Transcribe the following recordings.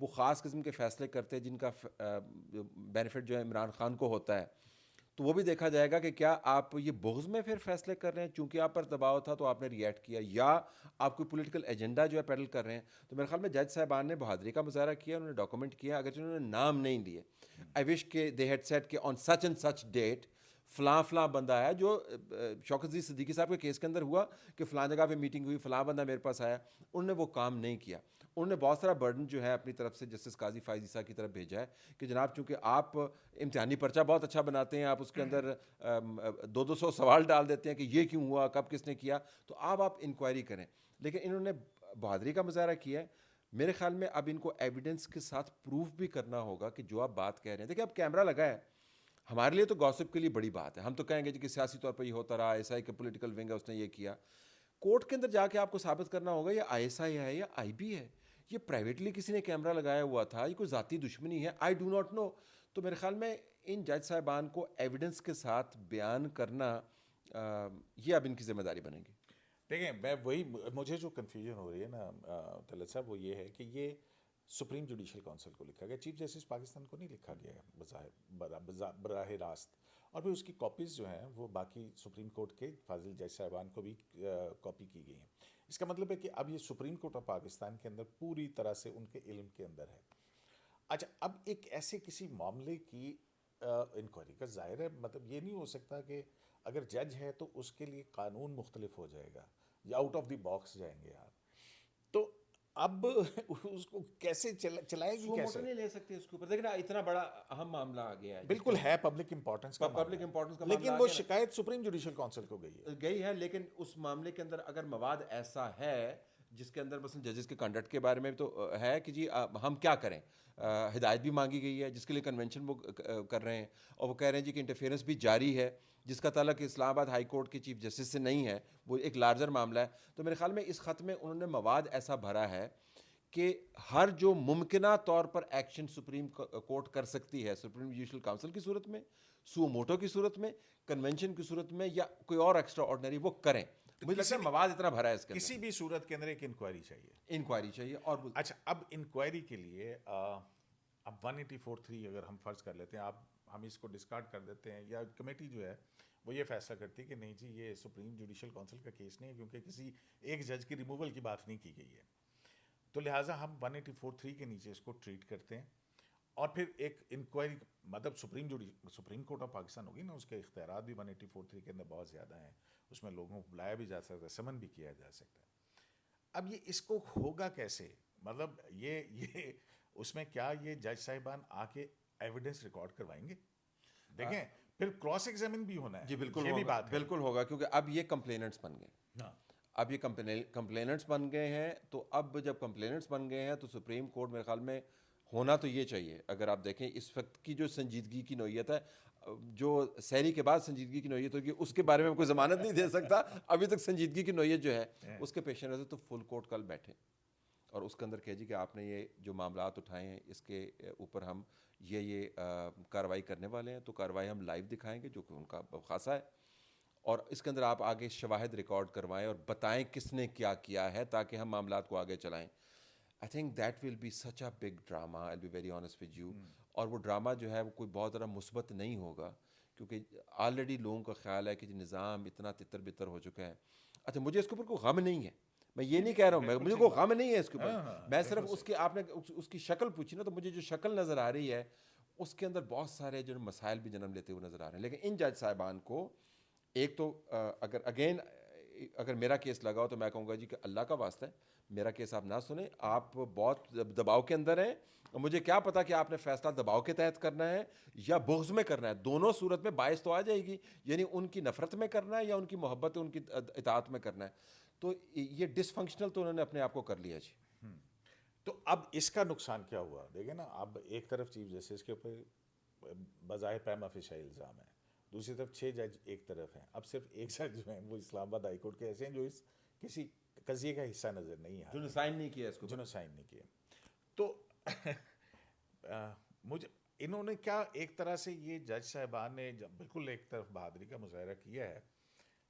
وہ خاص قسم کے فیصلے کرتے ہیں جن کا بینیفٹ جو ہے عمران خان کو ہوتا ہے، تو وہ بھی دیکھا جائے گا کہ کیا آپ یہ بغض میں پھر فیصلے کر رہے ہیں چونکہ آپ پر دباؤ تھا تو آپ نے ریئیکٹ کیا، یا آپ کوئی پولیٹیکل ایجنڈا جو ہے پیڈل کر رہے ہیں. تو میرے خیال میں جج صاحبان نے بہادری کا مظاہرہ کیا، انہوں نے ڈاکومنٹ کیا، اگرچہ انہوں نے نام نہیں لیے. آئی وش کہ دے ہیڈ سیٹ کہ آن سچ اینڈ سچ ڈیٹ فلاں فلاں بندہ ہے جو شوکت عزیز صدیقی صاحب کے کیس کے اندر ہوا کہ فلاں جگہ پہ میٹنگ ہوئی، فلاں بندہ میرے پاس آیا. انہوں نے وہ کام نہیں کیا. انہوں نے بہت سارا برڈن جو ہے اپنی طرف سے جسٹس قاضی فائز عیسیٰ کی طرف بھیجا ہے کہ جناب چونکہ آپ امتحانی پرچہ بہت اچھا بناتے ہیں، آپ اس کے اندر 200 سوال ڈال دیتے ہیں کہ یہ کیوں ہوا، کب کس نے کیا، تو آپ انکوائری کریں. لیکن انہوں نے بہادری کا مظاہرہ کیا ہے. میرے خیال میں اب ان کو ایویڈنس کے ساتھ پروف بھی کرنا ہوگا کہ جو آپ بات کہہ رہے ہیں. دیکھیں اب کیمرہ لگا ہے، ہمارے لیے تو گوسپ کے لیے بڑی بات ہے، ہم تو کہیں گے جی کہ سیاسی طور پر یہ ہوتا رہا، ایس آئی کے پولیٹیکل ونگ ہے اس نے یہ کیا. کورٹ کے اندر جا کے آپ کو ثابت کرنا ہوگا یہ آئی ایس آئی ہے یا آئی بی ہے، یہ پرائیویٹلی کسی نے کیمرہ لگایا ہوا تھا، یہ کوئی ذاتی دشمنی ہے، آئی ڈو ناٹ نو. تو میرے خیال میں ان جج صاحبان کو ایویڈنس کے ساتھ بیان کرنا یہ اب ان کی ذمہ داری بنے گی. دیکھیں میں وہی مجھے جو کنفیوژن ہو رہی ہے نا طلعت صاحب، وہ یہ ہے کہ یہ سپریم جوڈیشل کونسل کو لکھا گیا، چیف جسٹس پاکستان کو نہیں لکھا گیا ہے براہ راست. اور پھر اس کی کاپیز جو ہیں وہ باقی سپریم کورٹ کے فاضل جج صاحبان کو بھی کاپی کی گئی ہیں. اس کا مطلب ہے کہ اب یہ سپریم کورٹ آف پاکستان کے اندر پوری طرح سے ان کے علم کے اندر ہے. اچھا اب ایک ایسے کسی معاملے کی انکوائری کا ظاہر ہے مطلب یہ نہیں ہو سکتا کہ اگر جج ہے تو اس کے لیے قانون مختلف ہو جائے گا یا آؤٹ آف دی باکس جائیں گے آپ. تو اب اس کو کیسے چلائے گی سو موٹر کیسے؟ نہیں لے سکتے اس کے اوپر. دیکھنا اتنا بڑا اہم معاملہ آ گیا ہے، بالکل ہے پبلک امپورٹنس کا پبلک امپورٹنس کا معاملہ لیکن آ وہ گیا نا. شکایت سپریم جوڈیشل کونسل کو گئی ہے. لیکن اس معاملے کے اندر اگر مواد ایسا ہے جس کے اندر مثلا ججز کے کنڈکٹ کے بارے میں تو ہے کہ جی ہم کیا کریں، ہدایت بھی مانگی گئی ہے جس کے لیے کنونشن وہ کر رہے ہیں، اور وہ کہہ رہے ہیں جی کہ انٹرفیئرنس بھی جاری ہے جس کا تعلق اسلام آباد ہائی کورٹ کے چیف جسٹس سے نہیں ہے، وہ ایک لارجر معاملہ ہے. تو میرے خیال میں اس خط میں انہوں نے مواد ایسا بھرا ہے کہ ہر جو ممکنہ طور پر ایکشن سپریم کورٹ کر سکتی ہے سپریم جوڈیشل کونسل کی صورت میں، سو موٹو کی صورت میں، کنونشن کی صورت میں، یا کوئی اور ایکسٹرا آرڈنری وہ کریں. مجھے لگتا ہے مواد اتنا بھرا ہے اس کے کسی بھی صورت کے اندر ایک انکوائری چاہیے. انکوائری چاہیے. اور اچھا اب انکوائری کے لیے اب 184(3 اگر ہم فرض کر لیتے ہیں، اب ہم اس کو ڈسکارڈ کر دیتے ہیں یا کمیٹی جو ہے وہ یہ فیصلہ کرتی ہے کہ نہیں جی یہ سپریم جوڈیشل کونسل کا کیس نہیں ہے کیونکہ کسی ایک جج کی ریموول کی بات نہیں کی گئی ہے، تو لہٰذا ہم 184(3 کے نیچے اس کو ٹریٹ کرتے ہیں. اور پھر ایک انکوائری مطلب سپریم کورٹ آف پاکستان ہوگی نا، اس کے اختیارات بھی 184(3 کے اندر بہت زیادہ ہیں، اس میں لوگوں کو بلایا بھی جا سکتا ہے، سمن بھی کیا جا سکتا ہے. اب یہ اس کو ہوگا کیسے؟ مطلب یہ اس میں کیا یہ جج صاحبان آ کے ایویڈنس ریکارڈ کروائیں گے؟ دیکھیں پھر کراس ایگزامن بھی ہونا ہے. جی بالکل یہ بھی ہوگا، بات ہے. بالکل ہوگا، کیونکہ اب یہ کمپلیننٹس بن گئے. ہاں اب یہ کمپلیننٹس بن گئے ہیں، تو اب جب کمپلیننٹس بن گئے ہیں تو سپریم کورٹ میرے خیال میں ہونا تو یہ چاہیے. اگر آپ دیکھیں اس وقت کی جو سنجیدگی کی نوعیت ہے، جو سیری کے بعد سنجیدگی کی نوعیت ہوگی اس کے بارے میں کوئی ضمانت نہیں دے سکتا. ابھی تک سنجیدگی کی نوعیت جو ہے اس کے پیش نظر تو فل کورٹ کل بیٹھے اور اس کے اندر کہہ جی کہ آپ نے یہ جو معاملات اٹھائے ہیں اس کے اوپر ہم یہ کارروائی کرنے والے ہیں. تو کارروائی ہم لائیو دکھائیں گے جو کہ ان کا خاصا ہے، اور اس کے اندر آپ آگے شواہد ریکارڈ کروائیں اور بتائیں کس نے کیا کیا ہے تاکہ ہم معاملات کو آگے چلائیں. I think that will be such a big drama, I will be very honest with you. اور وہ ڈرامہ جو ہے وہ کوئی بہت زیادہ مثبت نہیں ہوگا کیونکہ آلریڈی لوگوں کا خیال ہے کہ نظام اتنا تتر بتر ہو چکا ہے. اچھا مجھے اس کے اوپر کوئی غم نہیں ہے، میں یہ نہیں کہہ رہا ہوں، مجھے کوئی غم نہیں ہے اس کے اوپر. میں صرف اس کی آپ نے اس کی شکل پوچھی نا، تو مجھے جو شکل نظر آ رہی ہے اس کے اندر بہت سارے جو مسائل بھی جنم لیتے ہوئے نظر آ رہے ہیں. لیکن ان جج صاحبان کو ایک تو اگر میرا کیس لگا ہو تو میں کہوں گا جی کہ اللہ کا واسطہ ہے میرا کیس آپ نہ سنیں، آپ بہت دباؤ کے اندر ہیں. مجھے کیا پتا کہ آپ نے فیصلہ دباؤ کے تحت کرنا ہے یا بغض میں کرنا ہے، دونوں صورت میں باعث تو آ جائے گی، یعنی ان کی نفرت میں کرنا ہے یا ان کی محبت ان کی اطاعت میں کرنا ہے. تو یہ ڈس فنکشنل تو انہوں نے اپنے آپ کو کر لیا جی. تو اب اس کا نقصان کیا ہوا؟ دیکھیں نا، اب ایک طرف چیف جسٹس کے اوپر بظاہر پریما فیشی الزام ہے، دوسری طرف 6 جج ایک طرف ہیں، اب صرف ایک جج جو ہیں وہ اسلام آباد ہائی کورٹ کے ایسے ہیں جو اس کسی قضیے کا حصہ نظر نہیں آ جنہوں نے سائن نہیں کیا اس کو، جنہوں نے سائن نہیں کیا. تو مجھے انہوں نے کیا ایک طرح سے یہ جج صاحبان نے بالکل ایک طرف بہادری کا مظاہرہ کیا ہے،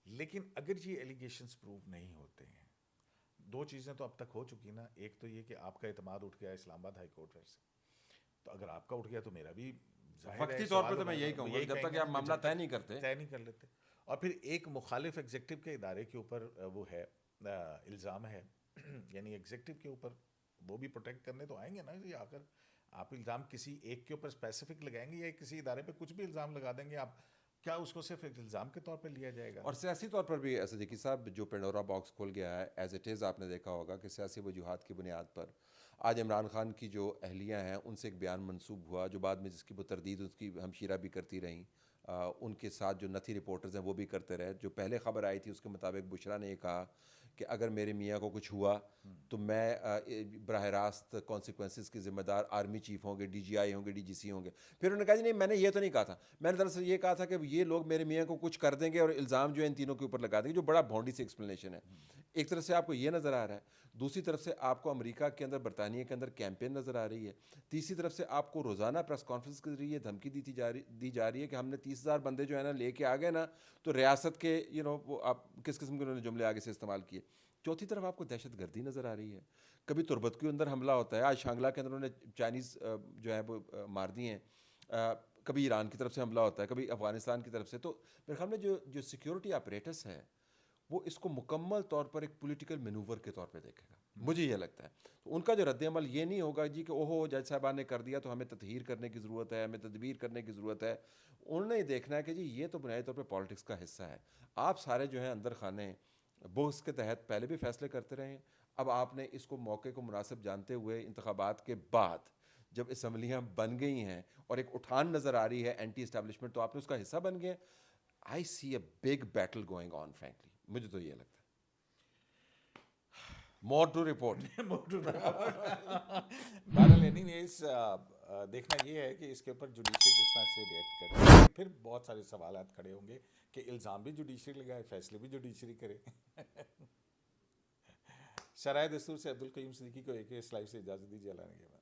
لیکن اگر یہ ایلیگیشنز پروو نہیں ہوتے ہیں، دو چیزیں تو اب تک ہو چکی نا. ایک تو یہ کہ آپ کا اعتماد اٹھ گیا اسلام آباد ہائی کورٹ سے, تو اگر آپ کا اٹھ گیا تو میرا بھی وقتی طور پر تو میں یہی کہوں گا جب تک آپ معاملہ طے نہیں کرتے. طے نہیں کر لیتے. اور پھر ایک مخالف ایگزیکٹو کے ادارے کے اوپر وہ ہے الزام ہے, یعنی ایگزیکٹو کے اوپر وہ بھی پروٹیکٹ کرنے تو آئیں گے نا. یہ آخر آپ الزام کسی ایک کے اوپر اسپیسیفک لگائیں گے یا کسی ادارے پہ کچھ بھی الزام لگا دیں گے آپ, کیا اس کو صرف ایک الزام کے طور پہ لیا جائے گا؟ اور سیاسی طور پر بھی صدیقی صاحب جو پینڈورا باکس کھول گیا ہے ایز اٹ از, آپ نے دیکھا ہوگا کہ سیاسی وجوہات کی بنیاد پر آج عمران خان کی جو اہلیہ ہیں ان سے ایک بیان منسوب ہوا جو بعد میں جس کی وہ تردید اس کی ہمشیرہ بھی کرتی رہیں, ان کے ساتھ جو نتھی رپورٹرز ہیں وہ بھی کرتے رہے. جو پہلے خبر آئی تھی اس کے مطابق بشرا نے یہ کہا کہ اگر میرے میاں کو کچھ ہوا تو میں براہ راست کانسیکوینسز کے ذمہ دار آرمی چیف ہوں گے, ڈی جی آئی ہوں گے, ڈی جی سی ہوں گے. پھر انہوں نے کہا جی نہیں میں نے یہ تو نہیں کہا تھا, میں نے دراصل یہ کہا تھا کہ یہ لوگ میرے میاں کو کچھ کر دیں گے اور الزام جو ہے ان تینوں کے اوپر لگا دیں گے, جو بڑا بھونڈی سی ایکسپلینیشن ہے. ایک طرف سے آپ کو یہ نظر آ رہا ہے, دوسری طرف سے آپ کو امریکہ کے اندر برطانیہ کے اندر کیمپین نظر آ رہی ہے, تیسری طرف سے آپ کو روزانہ پریس کانفرنس کے ذریعے دھمکی دی جا رہی ہے کہ ہم نے 30,000 بندے جو ہے نا لے کے آ گئے نا تو ریاست کے وہ آپ کس قسم کے انہوں نے جملے آگے سے استعمال کیے. چوتھی طرف آپ کو دہشت گردی نظر آ رہی ہے, کبھی تربت کے اندر حملہ ہوتا ہے, آج شانگلہ کے اندر انہوں نے چائنیز جو ہے وہ مار دیے ہیں, کبھی ایران کی طرف سے حملہ ہوتا ہے, کبھی افغانستان کی طرف سے. تو میرے خیال میں جو سیکیورٹی آپریٹس ہے وہ اس کو مکمل طور پر ایک پولیٹیکل مینوور کے طور پہ دیکھے گا, مجھے یہ لگتا ہے. تو ان کا جو رد عمل یہ نہیں ہوگا جی کہ اوہو جج صاحبان نے کر دیا تو ہمیں تطہیر کرنے کی ضرورت ہے, ہمیں تدبیر کرنے کی ضرورت ہے. انہوں نے یہ دیکھنا ہے کہ جی یہ تو بنیادی طور پہ پالیٹکس کا حصہ ہے. آپ سارے جو ہیں اندر خانے بوس کے تحت پہلے بھی فیصلے کرتے رہے ہیں, اب آپ نے اس کو موقع کو مناسب جانتے ہوئے انتخابات کے بعد جب اسمبلیاں بن گئی ہیں اور ایک اٹھان نظر آ رہی ہے اینٹی اسٹیبلشمنٹ, تو آپ نے اس کا حصہ بن گئے. I see a big battle going on frankly, مجھے تو یہ لگتا ہے. More to report. بہرحال دیکھنا یہ ہے کہ اس کے اوپر جوڈیشری کس طرح سے ریئیکٹ کرتی ہے. پھر بہت سارے سوالات کھڑے ہوں گے کہ الزام بھی جوڈیشری لگائے, فیصلے بھی جوڈیشری کرے. شرائع دستور سے عبدالقیوم صدیقی کو ایک لائف سے اجازت دیجیے. اللہ نے